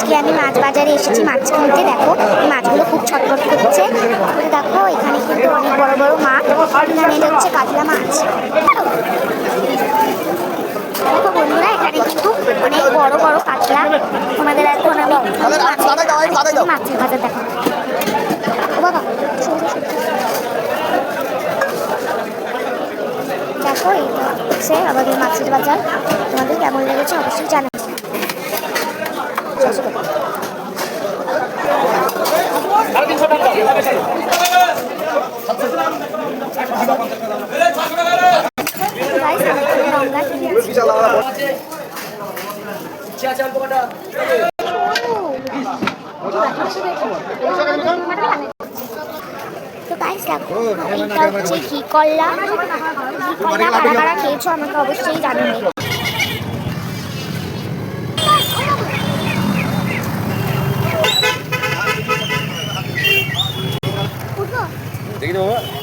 আজকে আমি মাছ বাজারে এসেছি মাছ কিনতে। দেখো এই মাছগুলো খুব ছটফট করছে। দেখো এখানে কিন্তু অনেক বড় বড় মাছ, এখানে হচ্ছে কাতলা মাছ। দেখো বন্ধুরা এখানে কিন্তু অনেক বড় বড় কাতলা। তোমাদের এখন আমি মাছের বাজার দেখো। ও বাবা দেখো এইটা হচ্ছে আমাদের মাছের বাজার। তোমাদের কেমন লেগেছে অবশ্যই জানাবে। তো গাইস দেখো এইটা হচ্ছে ঘি কল্লা। ঘি কল্লা কারা কারা খেয়েছো আমাকে অবশ্যই জানাবে। দেখি বাবা।